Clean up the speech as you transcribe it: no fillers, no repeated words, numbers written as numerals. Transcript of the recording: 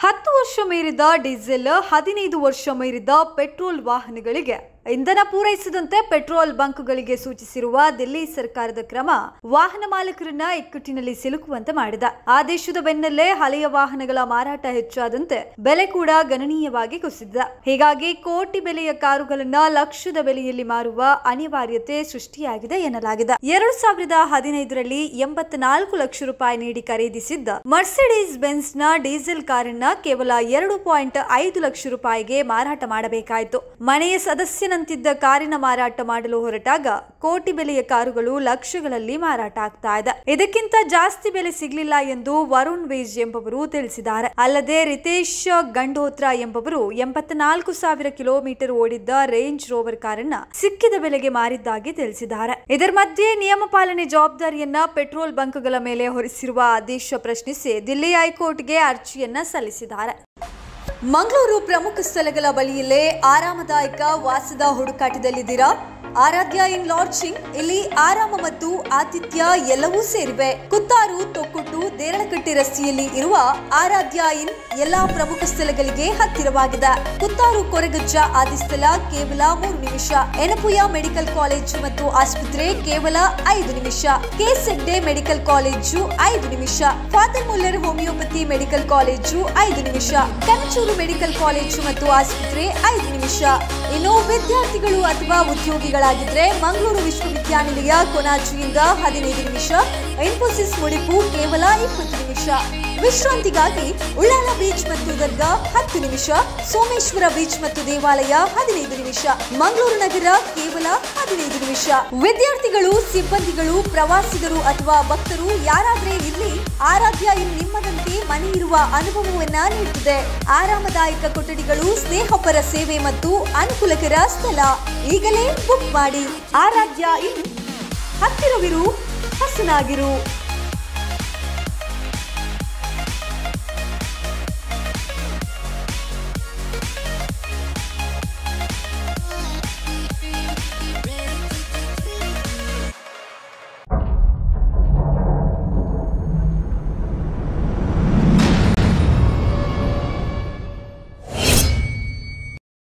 10 ವರ್ಷ ಮೀರಿದ ಡೀಸೆಲ್ 15 ವರ್ಷ ಮೀರಿದ ಪೆಟ್ರೋಲ್ ವಾಹನಗಳಿಗೆ ಇಂಧನ ಪೂರೈಸದಂತೆ ಪೆಟ್ರೋಲ್ ಬಂಕ್ಗಳಿಗೆ ಸೂಚಿಸಿರುವ ದಿಲ್ಲಿ ಸರ್ಕಾರದ ಕ್ರಮ ವಾಹನ ಮಾಲೀಕರನ್ನ ಇಕ್ಕಟ್ಟಿನಲ್ಲಿ ಸಿಲುಕುವಂತೆ ಮಾಡಿದೆ. ಆದೇಶದ ಬೆನ್ನಲ್ಲೇ ಹಳೆಯ ವಾಹನಗಳ ಮಾರಾಟ ಹೆಚ್ಚಾದಂತೆ ಬೆಲೆ ಕೂಡ ಗಣನೀಯವಾಗಿ ಕುಸಿದಿದೆ. ಹೀಗಾಗಿ ಕೋಟಿ ಬೆಲೆಯ ಕಾರುಗಳನ್ನ ಲಕ್ಷದ ಬೆಲೆಯಲ್ಲಿ ಮಾರುವ ಅನಿವಾರ್ಯತೆ ಸೃಷ್ಟಿಯಾಗಿದೆ ಎನ್ನಲಾಗಿದೆ. 2015ರಲ್ಲಿ 84 ಲಕ್ಷ ರೂಪಾಯಿ ನೀಡಿ ಖರೀದಿಸಿದ್ದ ಮರ್ಸಿಡೀಸ್ ಬೆನ್ಸ್ ನ ಡೀಸೆಲ್ ಕಾರನ್ನ ಕೇವಲ 2.5 ಲಕ್ಷ ರೂಪಾಯಿಗೆ ಮಾರಾಟ ಮಾಡಬೇಕಾಯಿತು. ಮನೆಯ ಸದಸ್ಯನಂತಿದ್ದ ಕಾರಿನ ಮಾರಾಟ ಮಾಡಲು ಹೊರಟಾಗ ಕೋಟಿ ಬೆಲೆಯ ಕಾರುಗಳು ಲಕ್ಷಗಳಲ್ಲಿ ಮಾರಾಟ ಆಗ್ತಾ ಇದೆ. ಇದಕ್ಕಿಂತ ಜಾಸ್ತಿ ಬೆಲೆ ಸಿಗಲಿಲ್ಲ ಎಂದು ವರುಣ್ ವೇಜ್ ಎಂಬುವರು ತಿಳಿಸಿದ್ದಾರೆ. ಅಲ್ಲದೆ ರಿತೇಶ್ ಗಂಡೋತ್ರಾ ಎಂಬುವರು 84,000 ಕಿಲೋಮೀಟರ್ ಓಡಿದ್ದ ರೇಂಜ್ ರೋವರ್ ಕಾರನ್ನ ಸಿಕ್ಕಿದ ಬೆಲೆಗೆ ಮಾರಿದ್ದಾಗಿ ತಿಳಿಸಿದ್ದಾರೆ. ಇದರ ಮಧ್ಯೆ ನಿಯಮ ಪಾಲನೆ ಜವಾಬ್ದಾರಿಯನ್ನ ಪೆಟ್ರೋಲ್ ಬಂಕ್ಗಳ ಮೇಲೆ ಹೊರಿಸಿರುವ ಆದೇಶ ಪ್ರಶ್ನಿಸಿ ದಿಲ್ಲಿ ಹೈಕೋರ್ಟ್ಗೆ ಅರ್ಜಿಯನ್ನ ಸಲ್ಲಿಸಿದ್ದಾರೆ. ಮಂಗಳೂರು ಪ್ರಮುಖ ಸ್ಥಳಗಳ ಬಳಿಯಲ್ಲೇ ಆರಾಮದಾಯಕ ವಾಸದ ಹುಡುಕಾಟದಲ್ಲಿದ್ದೀರಾ? ಆರಾಧ್ಯ ಇನ್ ಲಾಡ್ಜಿಂಗ್. ಇಲ್ಲಿ ಆರಾಮ ಮತ್ತು ಆತಿಥ್ಯ ಎಲ್ಲವೂ ಸೇರಿವೆ. ಕುತ್ತಾರು, ತೊಕ್ಕೊಟ್ಟು, ದೇರಳಕಟ್ಟೆ ರಸ್ತೆಯಲ್ಲಿ ಇರುವ ಆರಾಧ್ಯ ಇನ್ ಎಲ್ಲಾ ಪ್ರಮುಖ ಸ್ಥಳಗಳಿಗೆ ಹತ್ತಿರವಾಗಿದೆ. ಕುತ್ತಾರು ಕೊರಗಜ್ಜ ಆದಿಸ್ಥಳ ಕೇವಲ 3 ನಿಮಿಷ. ಎನಪುಯ ಮೆಡಿಕಲ್ ಕಾಲೇಜು ಮತ್ತು ಆಸ್ಪತ್ರೆ ಕೇವಲ 5 ನಿಮಿಷ. ಕೆಎಸ್ ಹೆಗ್ಡೆ ಮೆಡಿಕಲ್ ಕಾಲೇಜು 5 ನಿಮಿಷ. Father Muller homeopathy medical college 5 ನಿಮಿಷ. ಕನಚೂರು ಮೆಡಿಕಲ್ ಕಾಲೇಜು ಮತ್ತು ಆಸ್ಪತ್ರೆ 5 ನಿಮಿಷ. ಇನ್ನು ವಿದ್ಯಾರ್ಥಿಗಳು ಅಥವಾ ಉದ್ಯೋಗಿಗಳಾಗಿದ್ರೆ ಮಂಗಳೂರು ವಿಶ್ವವಿದ್ಯಾನಿಲಯ ಕೊನಾಜಿಯಿಂದ 15 ನಿಮಿಷ. ಇನ್ಫೋಸಿಸ್ ಮುಡಿಪು ಕೇವಲ 20 ನಿಮಿಷ. ವಿಶ್ರಾಂತಿಗಾಗಿ ಉಳ್ಳಾಲ ಬೀಚ್ ಮತ್ತು ದರ್ಗಾ 10 ನಿಮಿಷ. ಸೋಮೇಶ್ವರ ಬೀಚ್ ಮತ್ತು ದೇವಾಲಯ 15 ನಿಮಿಷ. ಮಂಗಳೂರು ನಗರ ಕೇವಲ 15 ನಿಮಿಷ. ವಿದ್ಯಾರ್ಥಿಗಳು, ಸಿಬ್ಬಂದಿಗಳು, ಪ್ರವಾಸಿಗರು ಅಥವಾ ಭಕ್ತರು ಯಾರಾದ್ರೆ ಇಲ್ಲಿ ಆರಾಧ್ಯ ಇನ್ ನಿಮ್ಮದಂತೆ ಮನೆ ಇರುವ ಅನುಭವವನ್ನ ನೀಡುತ್ತದೆ. ಆರಾಮದಾಯಕ ಕೊಠಡಿಗಳು, ಸ್ನೇಹಪರ ಸೇವೆ ಮತ್ತು ಅನುಕೂಲಕರ ಸ್ಥಳ. ಈಗಲೇ ಬುಕ್ ಮಾಡಿ. ಆರಾಧ್ಯ ಇನ್ ಹತ್ತಿರವಿರು, ಹಸನಾಗಿರು.